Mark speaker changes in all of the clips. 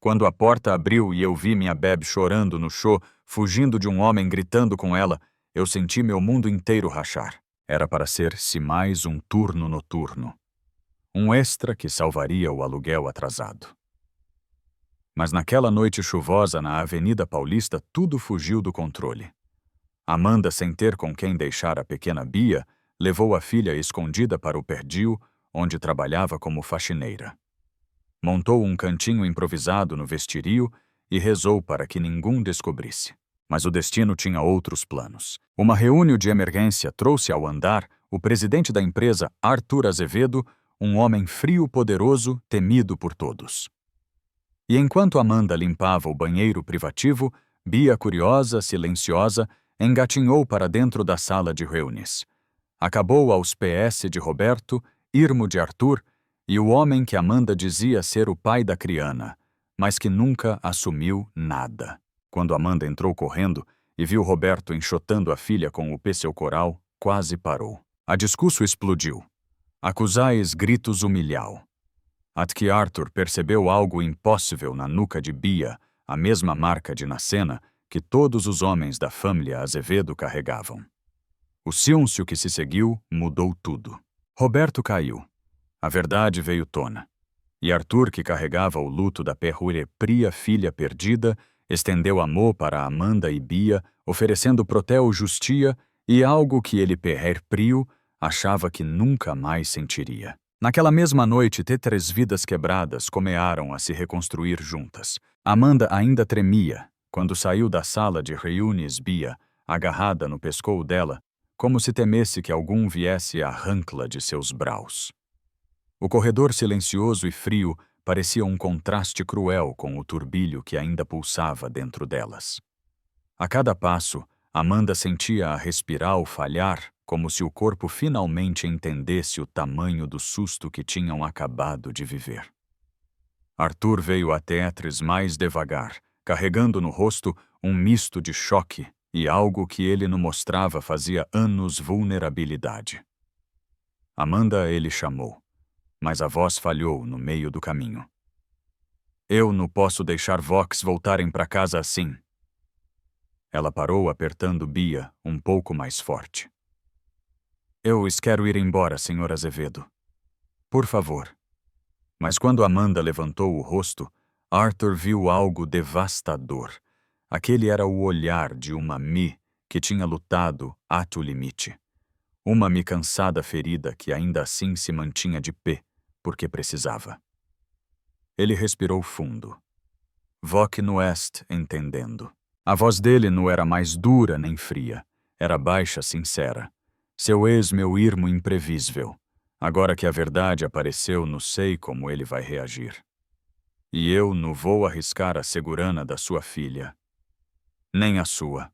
Speaker 1: Quando a porta abriu e eu vi minha Beb chorando no chão, fugindo de um homem gritando com ela, eu senti meu mundo inteiro rachar. Era para ser-se mais um turno noturno. Um extra que salvaria o aluguel atrasado. Mas naquela noite chuvosa na Avenida Paulista, tudo fugiu do controle. Amanda, sem ter com quem deixar a pequena Bia, levou a filha escondida para o perdil, onde trabalhava como faxineira. Montou um cantinho improvisado no vestirio e rezou para que ninguém descobrisse. Mas o destino tinha outros planos. Uma reunião de emergência trouxe ao andar o presidente da empresa, Arthur Azevedo, um homem frio, poderoso, temido por todos. E enquanto Amanda limpava o banheiro privativo, Bia, curiosa, silenciosa, engatinhou para dentro da sala de reuniões. Acabou aos PS de Roberto, irmão de Arthur, e o homem que Amanda dizia ser o pai da criana, mas que nunca assumiu nada. Quando Amanda entrou correndo e viu Roberto enxotando a filha com o pêssego coral, quase parou. A discurso explodiu. Acusais gritos humilhau. At que Arthur percebeu algo impossível na nuca de Bia, a mesma marca de nascena que todos os homens da família Azevedo carregavam. O silêncio que se seguiu mudou tudo. Roberto caiu. A verdade veio tona. E Arthur, que carregava o luto da pria filha perdida, estendeu amor para Amanda e Bia, oferecendo protel justia e algo que ele prio achava que nunca mais sentiria. Naquela mesma noite, três vidas quebradas comearam a se reconstruir juntas. Amanda ainda tremia quando saiu da sala de reuniões. Bia, agarrada no pescoço dela, como se temesse que algum viesse a arrancá-la de seus braços. O corredor silencioso e frio parecia um contraste cruel com o turbilho que ainda pulsava dentro delas. A cada passo, Amanda sentia a respirar falhar, como se o corpo finalmente entendesse o tamanho do susto que tinham acabado de viver. Arthur veio até Tetris mais devagar, carregando no rosto um misto de choque e algo que ele não mostrava fazia anos vulnerabilidade. Amanda ele chamou, mas a voz falhou no meio do caminho. Eu não posso deixar Vox voltarem para casa assim. Ela parou apertando Bia um pouco mais forte. Eu quero ir embora, Sr. Azevedo. Por favor. Mas quando Amanda levantou o rosto, Arthur viu algo devastador. Aquele era o olhar de uma Mi que tinha lutado até o limite. Uma Mi cansada, ferida, que ainda assim se mantinha de pé, porque precisava. Ele respirou fundo. Voc no est, entendendo. A voz dele não era mais dura nem fria. Era baixa, sincera. Seu ex, meu irmão imprevisível. Agora que a verdade apareceu, não sei como ele vai reagir. E eu não vou arriscar a segurança da sua filha. Nem a sua.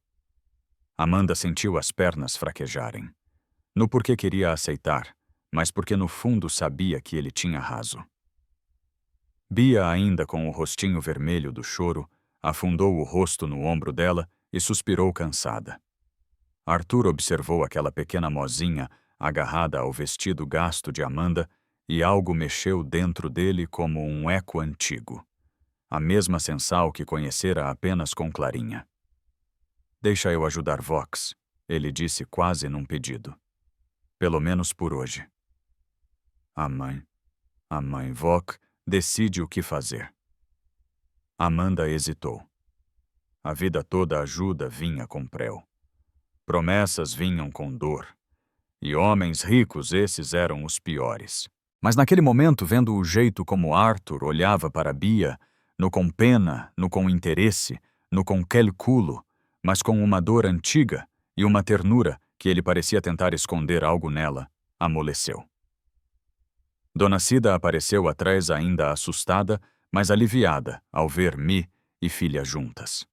Speaker 1: Amanda sentiu as pernas fraquejarem. Não porque queria aceitar, mas porque no fundo sabia que ele tinha razão. Bia, ainda com o rostinho vermelho do choro, afundou o rosto no ombro dela e suspirou cansada. Arthur observou aquela pequena mozinha agarrada ao vestido gasto de Amanda e algo mexeu dentro dele como um eco antigo. A mesma sensal que conhecera apenas com Clarinha. Deixa eu ajudar Vox, ele disse quase num pedido. Pelo menos por hoje. A mãe Vox decide o que fazer. Amanda hesitou. A vida toda a ajuda vinha com prel. Promessas vinham com dor. E homens ricos, esses eram os piores. Mas naquele momento, vendo o jeito como Arthur olhava para Bia, no com pena, no com interesse, no com calculo, mas com uma dor antiga e uma ternura que ele parecia tentar esconder algo nela, amoleceu. Dona Cida apareceu atrás ainda assustada, mas aliviada ao ver Mi e filha juntas.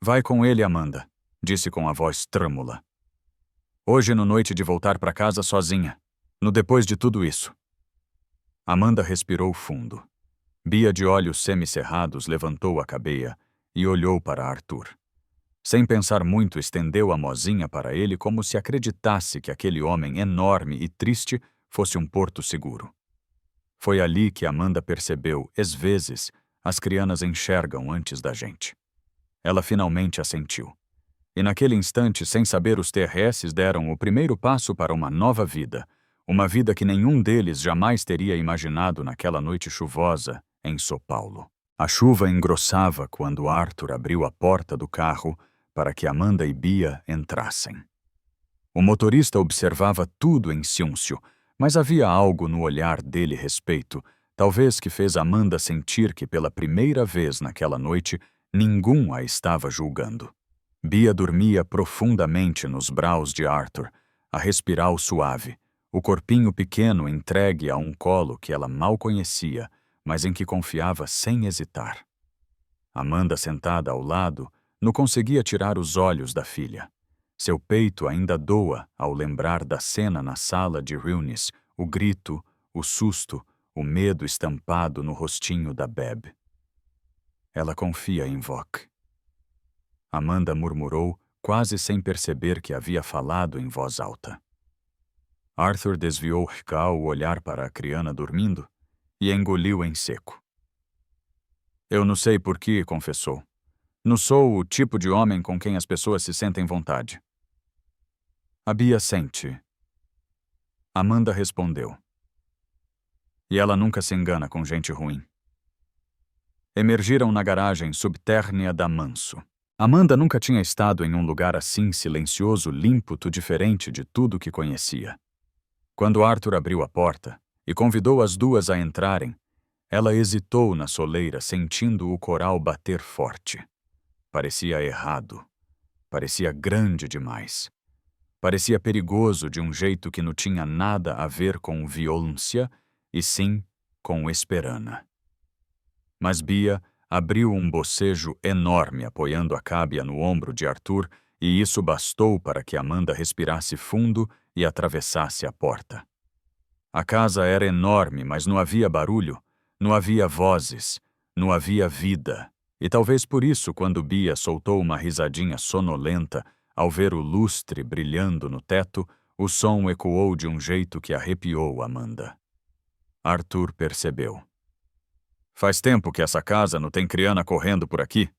Speaker 1: Vai com ele, Amanda, disse com a voz trêmula. Hoje no noite de voltar para casa sozinha, no depois de tudo isso. Amanda respirou fundo. Bia, de olhos semicerrados, levantou a cabeça e olhou para Arthur. Sem pensar muito, estendeu a mozinha para ele como se acreditasse que aquele homem enorme e triste fosse um porto seguro. Foi ali que Amanda percebeu, às vezes, As crianas enxergam antes da gente. Ela finalmente assentiu. E naquele instante, sem saber, os TRS deram o primeiro passo para uma nova vida. Uma vida que nenhum deles jamais teria imaginado naquela noite chuvosa em São Paulo. A chuva engrossava quando Arthur abriu a porta do carro para que Amanda e Bia entrassem. O motorista observava tudo em silêncio, mas havia algo no olhar dele respeito, talvez que fez Amanda sentir que pela primeira vez naquela noite ninguém a estava julgando. Bia dormia profundamente nos braços de Arthur, a respirar suave, o corpinho pequeno entregue a um colo que ela mal conhecia, mas em que confiava sem hesitar. Amanda, sentada ao lado, não conseguia tirar os olhos da filha. Seu peito ainda doa ao lembrar da cena na sala de reuniões, o grito, o susto, o medo estampado no rostinho da Beb. Ela confia em Vok. Amanda murmurou, quase sem perceber que havia falado em voz alta. Arthur desviou o olhar para a criana dormindo e engoliu em seco. Eu não sei por que, confessou. Não sou o tipo de homem com quem as pessoas se sentem vontade. A Bia sente. Amanda respondeu. E ela nunca se engana com gente ruim. Emergiram na garagem subtérrea da Manso. Amanda nunca tinha estado em um lugar assim silencioso, límpido, diferente de tudo que conhecia. Quando Arthur abriu a porta e convidou as duas a entrarem, ela hesitou na soleira, sentindo o coral bater forte. Parecia errado. Parecia grande demais. Parecia perigoso de um jeito que não tinha nada a ver com violência, e sim com esperança. Mas Bia abriu um bocejo enorme apoiando a cábia no ombro de Arthur, e isso bastou para que Amanda respirasse fundo e atravessasse a porta. A casa era enorme, mas não havia barulho, não havia vozes, não havia vida. E talvez por isso, quando Bia soltou uma risadinha sonolenta ao ver o lustre brilhando no teto, o som ecoou de um jeito que arrepiou Amanda. Arthur percebeu. Faz tempo que essa casa não tem criana correndo por aqui,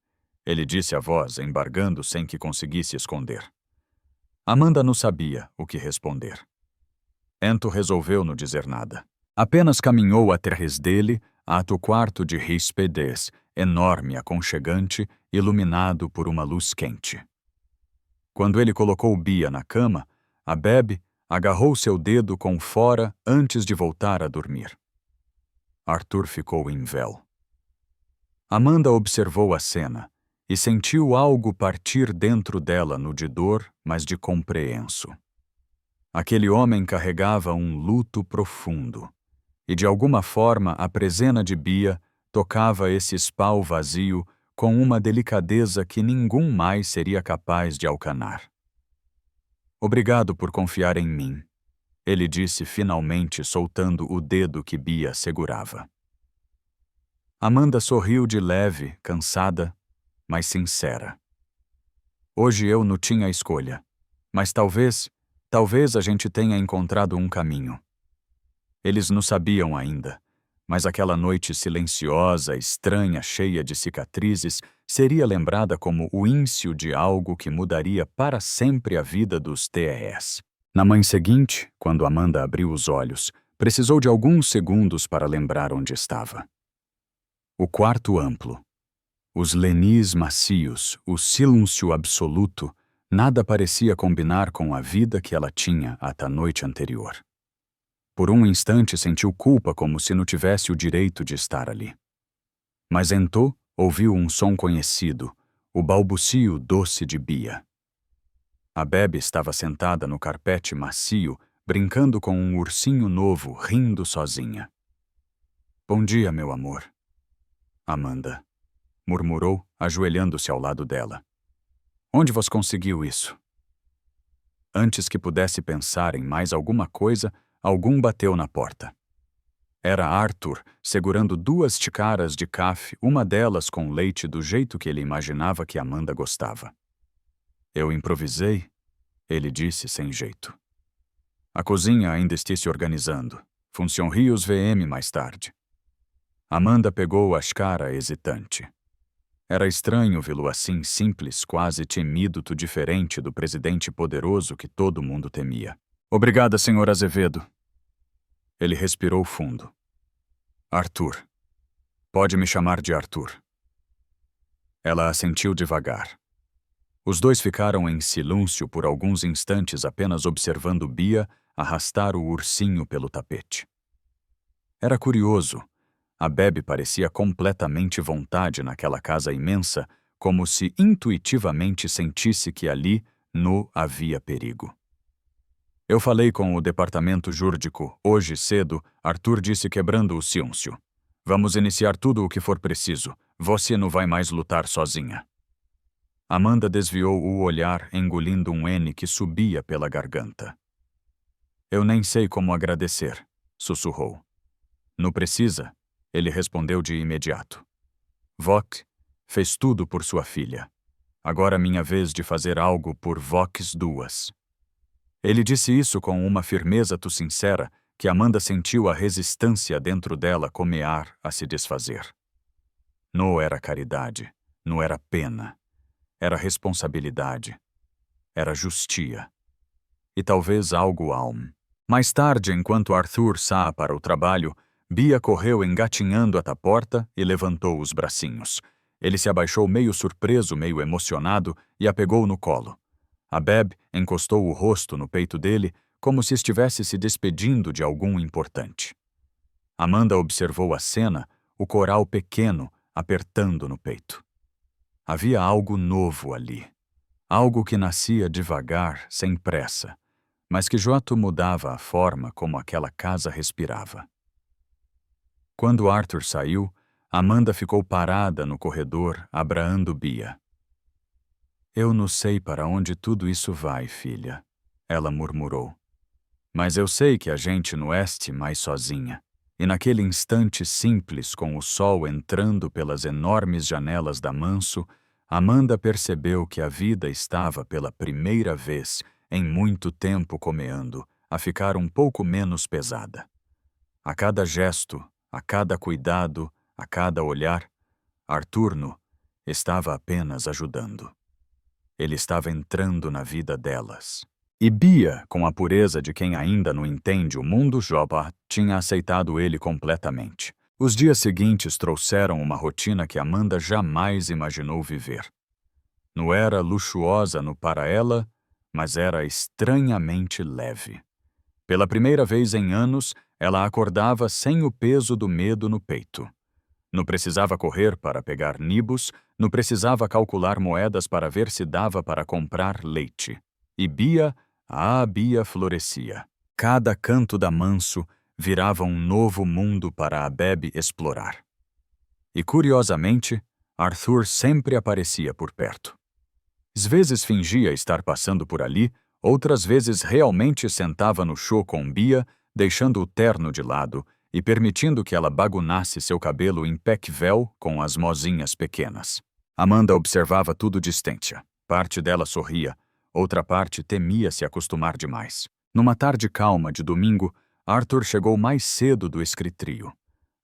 Speaker 1: ele disse a voz, embargando sem que conseguisse esconder. Amanda não sabia o que responder. Ento resolveu não dizer nada. Apenas caminhou atrás dele até o quarto de hóspedes, enorme, aconchegante, iluminado por uma luz quente. Quando ele colocou Bia na cama, a Beb agarrou seu dedo com fora antes de voltar a dormir. Arthur ficou em véu. Amanda observou a cena e sentiu algo partir dentro dela, no de dor, mas de compreenso. Aquele homem carregava um luto profundo, e de alguma forma a presena de Bia tocava esse espal vazio com uma delicadeza que ninguém mais seria capaz de alcanar. Obrigado por confiar em mim, ele disse finalmente, soltando o dedo que Bia segurava. Amanda sorriu de leve, cansada, mas sincera. Hoje eu não tinha escolha, mas talvez a gente tenha encontrado um caminho. Eles não sabiam ainda, mas aquela noite silenciosa, estranha, cheia de cicatrizes, seria lembrada como o início de algo que mudaria para sempre a vida dos TRS. Na manhã seguinte, quando Amanda abriu os olhos, precisou de alguns segundos para lembrar onde estava. O quarto amplo. Os lenis macios, o silêncio absoluto, nada parecia combinar com a vida que ela tinha até a noite anterior. Por um instante sentiu culpa, como se não tivesse o direito de estar ali. Mas então ouviu um som conhecido, o balbucio doce de Bia. A Bebe estava sentada no carpete macio, brincando com um ursinho novo, rindo sozinha. Bom dia, meu amor. Amanda murmurou, ajoelhando-se ao lado dela. Onde você conseguiu isso? Antes que pudesse pensar em mais alguma coisa, algum bateu na porta. Era Arthur, segurando 2 xícaras de café, uma delas com leite do jeito que ele imaginava que Amanda gostava. Eu improvisei, ele disse sem jeito. A cozinha ainda está se organizando. Funcionarios VM mais tarde. Amanda pegou a cara hesitante. Era estranho vê-lo assim, simples, quase tímido, diferente do presidente poderoso que todo mundo temia. Obrigada, Sr. Azevedo. Ele respirou fundo. Arthur. Pode me chamar de Arthur. Ela assentiu devagar. Os dois ficaram em silêncio por alguns instantes, apenas observando Bia arrastar o ursinho pelo tapete. Era curioso. A Bebe parecia completamente à vontade naquela casa imensa, como se intuitivamente sentisse que ali não havia perigo. Eu falei com o departamento jurídico hoje cedo, Arthur disse quebrando o silêncio. Vamos iniciar tudo o que for preciso. Você não vai mais lutar sozinha. Amanda desviou o olhar, engolindo um N que subia pela garganta. Eu nem sei como agradecer, sussurrou. Não precisa, ele respondeu de imediato. Vox fez tudo por sua filha. Agora minha vez de fazer algo por Vox duas. Ele disse isso com uma firmeza tão sincera que Amanda sentiu a resistência dentro dela começar a se desfazer. Não era caridade, não era pena. Era responsabilidade. Era justia. E talvez algo alm. Mais tarde, enquanto Arthur saía para o trabalho, Bia correu engatinhando até a porta e levantou os bracinhos. Ele se abaixou meio surpreso, meio emocionado e a pegou no colo. A Beb encostou o rosto no peito dele, como se estivesse se despedindo de algum importante. Amanda observou a cena, o coral pequeno apertando no peito. Havia algo novo ali. Algo que nascia devagar, sem pressa, mas que já mudava a forma como aquela casa respirava. Quando Arthur saiu, Amanda ficou parada no corredor, abraando Bia. Eu não sei para onde tudo isso vai, filha, ela murmurou. Mas eu sei que a gente não este mais sozinha. E naquele instante simples, com o sol entrando pelas enormes janelas da Manso, Amanda percebeu que a vida estava pela primeira vez em muito tempo começando a ficar um pouco menos pesada. A cada gesto, a cada cuidado, a cada olhar, Arthur estava apenas ajudando. Ele estava entrando na vida delas. E Bia, com a pureza de quem ainda não entende o mundo Joba, tinha aceitado ele completamente. Os dias seguintes trouxeram uma rotina que Amanda jamais imaginou viver. Não era luxuosa para ela, mas era estranhamente leve. Pela primeira vez em anos, ela acordava sem o peso do medo no peito. Não precisava correr para pegar nibus, não precisava calcular moedas para ver se dava para comprar leite. E Bia florescia. Cada canto da Manso virava um novo mundo para a Bebe explorar. E, curiosamente, Arthur sempre aparecia por perto. Às vezes fingia estar passando por ali, outras vezes realmente sentava no chão com Bia, deixando o terno de lado e permitindo que ela bagunasse seu cabelo impecável com as mozinhas pequenas. Amanda observava tudo distante. Parte dela sorria, outra parte temia se acostumar demais. Numa tarde calma de domingo, Arthur chegou mais cedo do escritrio.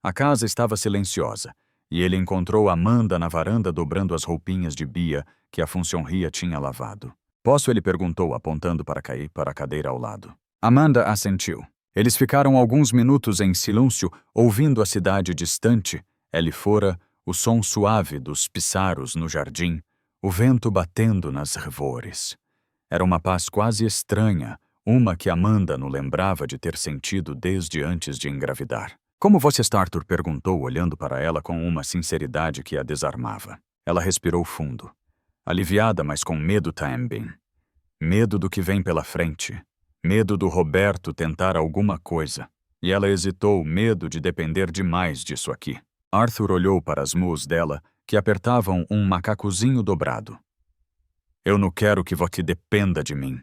Speaker 1: A casa estava silenciosa, e ele encontrou Amanda na varanda dobrando as roupinhas de Bia que a funcionária tinha lavado. Posso? Ele perguntou, apontando para cair para a cadeira ao lado. Amanda assentiu. Eles ficaram alguns minutos em silêncio, ouvindo a cidade distante. Ali fora, o som suave dos pássaros no jardim, o vento batendo nas árvores. Era uma paz quase estranha, uma que Amanda não lembrava de ter sentido desde antes de engravidar. Como você está, Arthur? Perguntou, olhando para ela com uma sinceridade que a desarmava. Ela respirou fundo. Aliviada, mas com medo também. Medo do que vem pela frente. Medo do Roberto tentar alguma coisa. E ela hesitou, medo de depender demais disso aqui. Arthur olhou para as mãos dela, que apertavam um macacozinho dobrado. Eu não quero que você dependa de mim.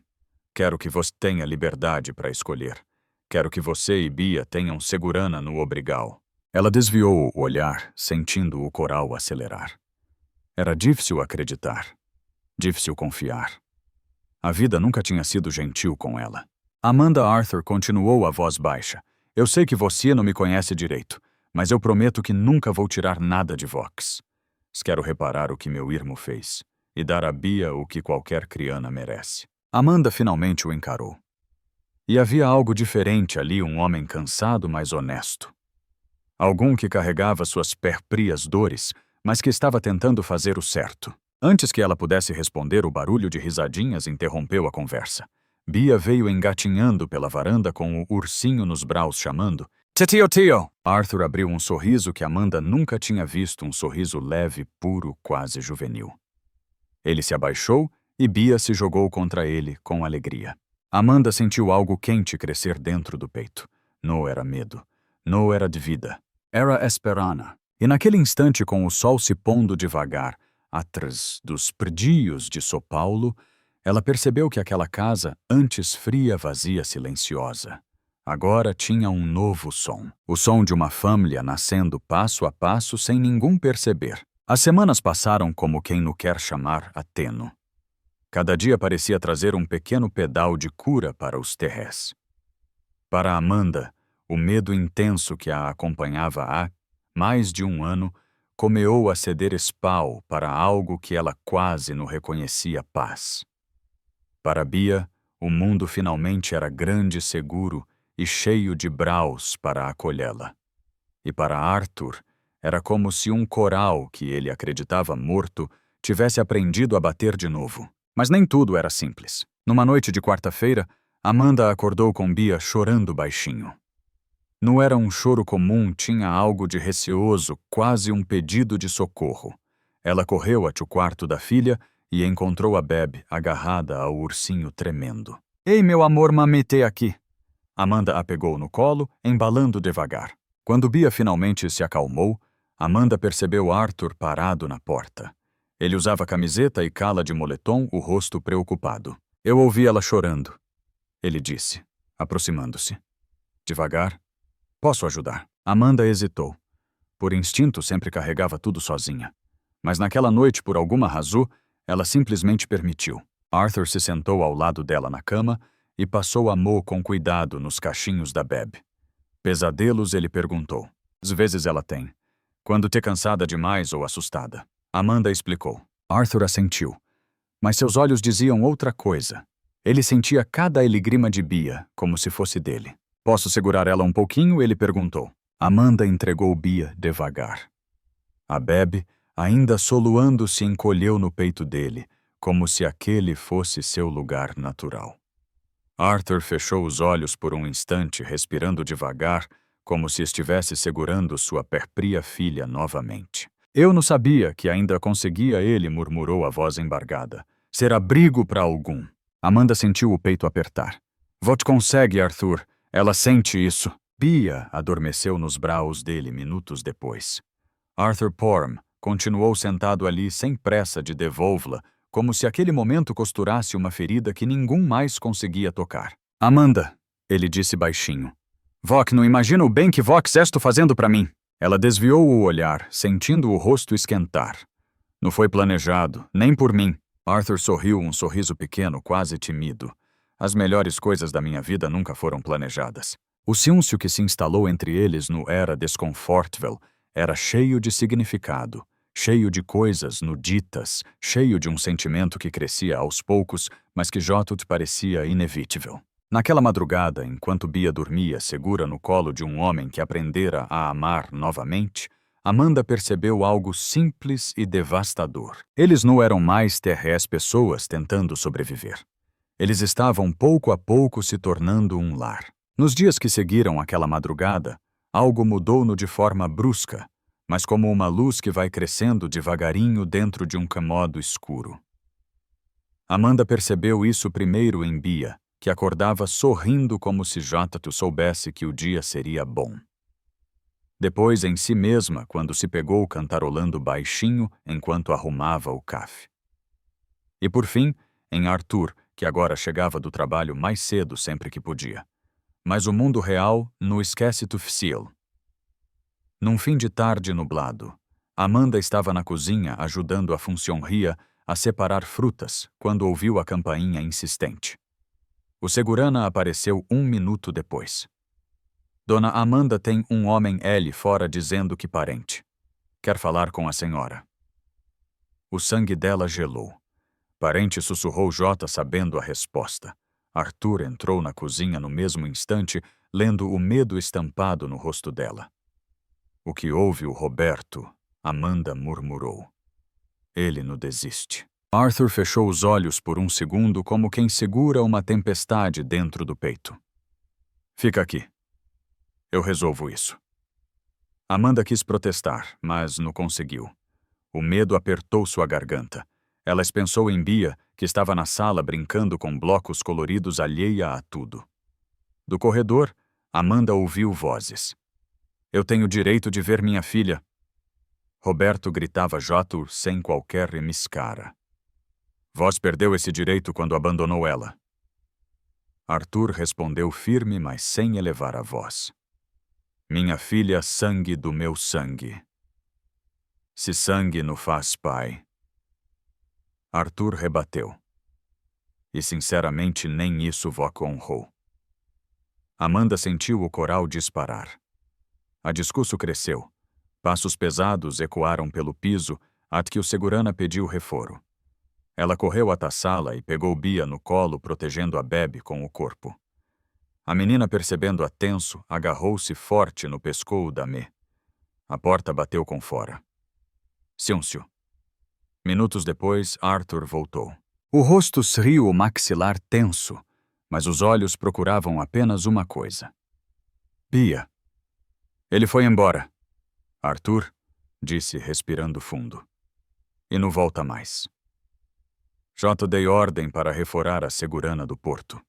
Speaker 1: Quero que você tenha liberdade para escolher. Quero que você e Bia tenham segurança no obrigal. Ela desviou o olhar, sentindo o coral acelerar. Era difícil acreditar. Difícil confiar. A vida nunca tinha sido gentil com ela. Amanda Arthur continuou a voz baixa. Eu sei que você não me conhece direito, Mas eu prometo que nunca vou tirar nada de Vox. Quero reparar o que meu irmão fez e dar a Bia o que qualquer criança merece. Amanda finalmente o encarou. E havia algo diferente ali, um homem cansado, mas honesto. Algum que carregava suas perprias dores, mas que estava tentando fazer o certo. Antes que ela pudesse responder, o barulho de risadinhas interrompeu a conversa. Bia veio engatinhando pela varanda com o ursinho nos braços chamando: "Tio, tio!" Arthur abriu um sorriso que Amanda nunca tinha visto, um sorriso leve, puro, quase juvenil. Ele se abaixou e Bia se jogou contra ele com alegria. Amanda sentiu algo quente crescer dentro do peito. Não era medo. Não era de vida. Era esperança. E naquele instante, com o sol se pondo devagar, atrás dos prédios de São Paulo, ela percebeu que aquela casa, antes fria, vazia, silenciosa, agora tinha um novo som. O som de uma família nascendo passo a passo sem ninguém perceber. As semanas passaram como quem não quer chamar a teno. Cada dia parecia trazer um pequeno pedal de cura para os terrés. Para Amanda, o medo intenso que a acompanhava há mais de um ano começou a ceder espaço para algo que ela quase não reconhecia: paz. Para Bia, o mundo finalmente era grande, seguro e cheio de braus para acolhê-la. E para Arthur, era como se um coral que ele acreditava morto tivesse aprendido a bater de novo. Mas nem tudo era simples. Numa noite de quarta-feira, Amanda acordou com Bia chorando baixinho. Não era um choro comum, tinha algo de receoso, quase um pedido de socorro. Ela correu até o quarto da filha e encontrou a Beb agarrada ao ursinho tremendo. "Ei, meu amor, mamete aqui." Amanda a pegou no colo, embalando devagar. Quando Bia finalmente se acalmou, Amanda percebeu Arthur parado na porta. Ele usava camiseta e cala de moletom, o rosto preocupado. "Eu ouvi ela chorando", ele disse, aproximando-se. Devagar. "Posso ajudar?" Amanda hesitou. Por instinto, sempre carregava tudo sozinha. Mas naquela noite, por alguma razão, ela simplesmente permitiu. Arthur se sentou ao lado dela na cama e passou a mão com cuidado nos cachinhos da Beb. "Pesadelos?" ele perguntou. "Às vezes ela tem. Quando te cansada demais ou assustada." Amanda explicou. Arthur assentiu. Mas seus olhos diziam outra coisa. Ele sentia cada lágrima de Bia, como se fosse dele. "Posso segurar ela um pouquinho?" ele perguntou. Amanda entregou Bia devagar. A Beb, ainda soluando, se encolheu no peito dele, como se aquele fosse seu lugar natural. Arthur fechou os olhos por um instante, respirando devagar, como se estivesse segurando sua perpria filha novamente. "Eu não sabia que ainda conseguia", ele murmurou a voz embargada. "Ser abrigo para algum." Amanda sentiu o peito apertar. "Vot consegue, Arthur. Ela sente isso." Bia adormeceu nos braços dele minutos depois. Arthur Porm continuou sentado ali sem pressa de devolvê-la, como se aquele momento costurasse uma ferida que ninguém mais conseguia tocar. "Amanda", ele disse baixinho. "Voc, não imagina o bem que Vox estou fazendo para mim." Ela desviou o olhar, sentindo o rosto esquentar. "Não foi planejado, nem por mim." Arthur sorriu, um sorriso pequeno, quase tímido. "As melhores coisas da minha vida nunca foram planejadas." O silêncio que se instalou entre eles não era desconfortável, era cheio de significado, cheio de coisas no ditas, cheio de um sentimento que crescia aos poucos, mas que já tudo parecia inevitável. Naquela madrugada, enquanto Bia dormia segura no colo de um homem que aprendera a amar novamente, Amanda percebeu algo simples e devastador. Eles não eram mais terrés pessoas tentando sobreviver. Eles estavam pouco a pouco se tornando um lar. Nos dias que seguiram aquela madrugada, algo mudou-no de forma brusca, mas como uma luz que vai crescendo devagarinho dentro de um cômodo escuro. Amanda percebeu isso primeiro em Bia, que acordava sorrindo como se já tu soubesse que o dia seria bom. Depois em si mesma, quando se pegou cantarolando baixinho enquanto arrumava o café. E por fim, em Arthur, que agora chegava do trabalho mais cedo sempre que podia. Mas o mundo real não esquece Tufsil. Num fim de tarde nublado, Amanda estava na cozinha ajudando a funcionária a separar frutas quando ouviu a campainha insistente. O segurana apareceu 1 minuto depois. Dona Amanda tem um homem L fora dizendo que parente. Quer falar com a senhora. O sangue dela gelou. Parente sussurrou J sabendo a resposta. Arthur entrou na cozinha no mesmo instante, lendo o medo estampado no rosto dela. O que houve o Roberto? Amanda murmurou. Ele não desiste. Arthur fechou os olhos por um segundo como quem segura uma tempestade dentro do peito. Fica aqui. Eu resolvo isso. Amanda quis protestar, mas não conseguiu. O medo apertou sua garganta. Ela pensou em Bia, que estava na sala brincando com blocos coloridos alheia a tudo. Do corredor, Amanda ouviu vozes. Eu tenho direito de ver minha filha. Roberto gritava J sem qualquer remiscara. Vós perdeu esse direito quando abandonou ela. Arthur respondeu firme, mas sem elevar a voz. Minha filha, sangue do meu sangue. Se sangue não faz pai. Arthur rebateu. E sinceramente nem isso vó honrou. Amanda sentiu o coral disparar. A discurso cresceu. Passos pesados ecoaram pelo piso, até que o segurana pediu reforo. Ela correu até a sala e pegou Bia no colo, protegendo a bebe com o corpo. A menina, percebendo-a tenso, agarrou-se forte no pescoço da Mê. A porta bateu com fora. Silêncio. Minutos depois, Arthur voltou. O rosto riu, o maxilar tenso, mas os olhos procuravam apenas uma coisa. Bia. Ele foi embora. Arthur, disse respirando fundo. E não volta mais. J dei ordem para reforar a segurana do porto.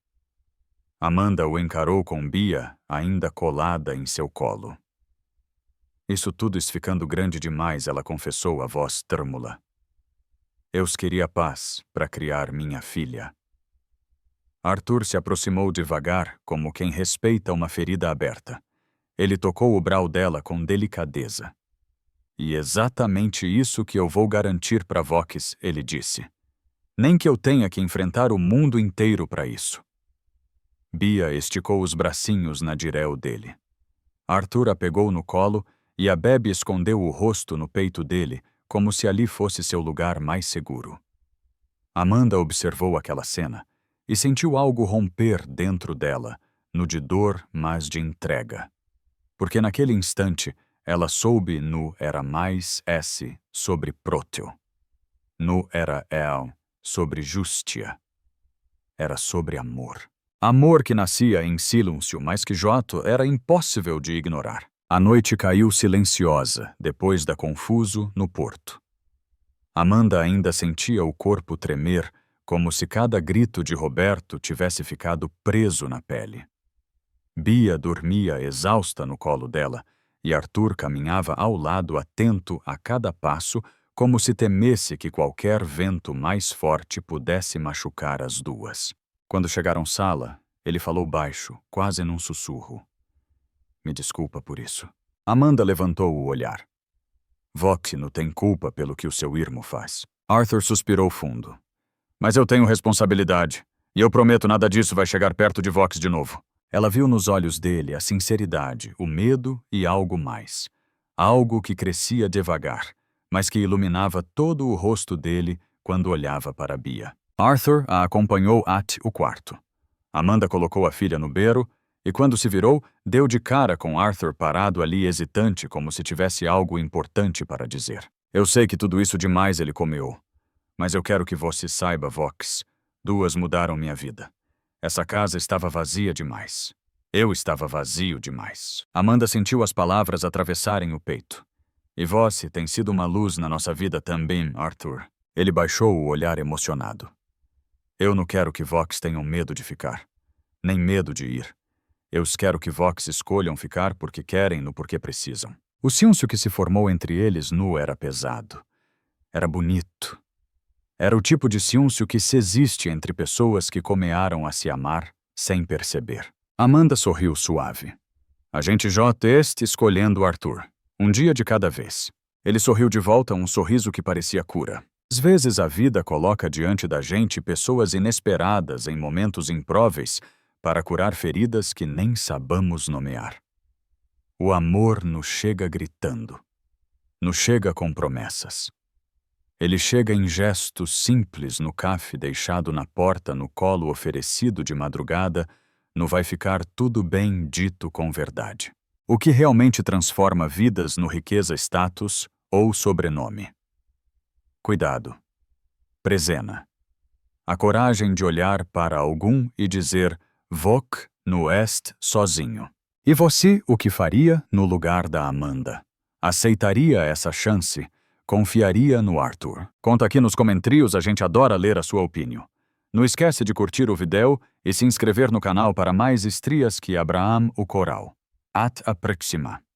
Speaker 1: Amanda o encarou com Bia, ainda colada em seu colo. Isso tudo ficando grande demais, ela confessou a voz trêmula. Eu queria paz para criar minha filha. Arthur se aproximou devagar, como quem respeita uma ferida aberta. Ele tocou o brau dela com delicadeza. E exatamente isso que eu vou garantir para Vox, ele disse. Nem que eu tenha que enfrentar o mundo inteiro para isso. Bia esticou os bracinhos na direção dele. Arthur a pegou no colo e a bebe escondeu o rosto no peito dele, como se ali fosse seu lugar mais seguro. Amanda observou aquela cena e sentiu algo romper dentro dela, no de dor, mas de entrega. Porque naquele instante, ela soube nu era mais S sobre Próteo. Nu era El sobre Justia. Era sobre amor. Amor que nascia em silêncio, mas que J era impossível de ignorar. A noite caiu silenciosa, depois da confuso, no porto. Amanda ainda sentia o corpo tremer, como se cada grito de Roberto tivesse ficado preso na pele. Bia dormia exausta no colo dela, e Arthur caminhava ao lado atento a cada passo, como se temesse que qualquer vento mais forte pudesse machucar as duas. Quando chegaram à sala, ele falou baixo, quase num sussurro. Me desculpa por isso. Amanda levantou o olhar. Vox não tem culpa pelo que o seu irmão faz. Arthur suspirou fundo. Mas eu tenho responsabilidade, e eu prometo nada disso vai chegar perto de Vox de novo. Ela viu nos olhos dele a sinceridade, o medo e algo mais. Algo que crescia devagar, mas que iluminava todo o rosto dele quando olhava para Bia. Arthur a acompanhou até o quarto. Amanda colocou a filha no berço e, quando se virou, deu de cara com Arthur parado ali hesitante, como se tivesse algo importante para dizer. Eu sei que tudo isso demais ele comeu, mas eu quero que você saiba, Vox. Duas mudaram minha vida. Essa casa estava vazia demais. Eu estava vazio demais. Amanda sentiu as palavras atravessarem o peito. E você tem sido uma luz na nossa vida também, Arthur. Ele baixou o olhar emocionado. Eu não quero que Vox tenham medo de ficar, nem medo de ir. Eu quero que Vox escolham ficar porque querem, no porque precisam. O silêncio que se formou entre eles nu era pesado. Era bonito. Era o tipo de silêncio que se existe entre pessoas que comearam a se amar sem perceber. Amanda sorriu suave. A gente J este escolhendo Arthur. Um dia de cada vez. Ele sorriu de volta, um sorriso que parecia cura. Às vezes a vida coloca diante da gente pessoas inesperadas em momentos impróveis para curar feridas que nem sabamos nomear. O amor nos chega gritando. Nos chega com promessas. Ele chega em gestos simples no café deixado na porta, no colo oferecido de madrugada, no vai ficar tudo bem dito com verdade. O que realmente transforma vidas no riqueza, status ou sobrenome. Cuidado. Presena. A coragem de olhar para algum e dizer «Voc no est sozinho». E você o que faria no lugar da Amanda? Aceitaria essa chance? Confiaria no Arthur? Conta aqui nos comentários, a gente adora ler a sua opinião. Não esquece de curtir o vídeo e se inscrever no canal para mais estrias que Abraham o Coral. At a próxima.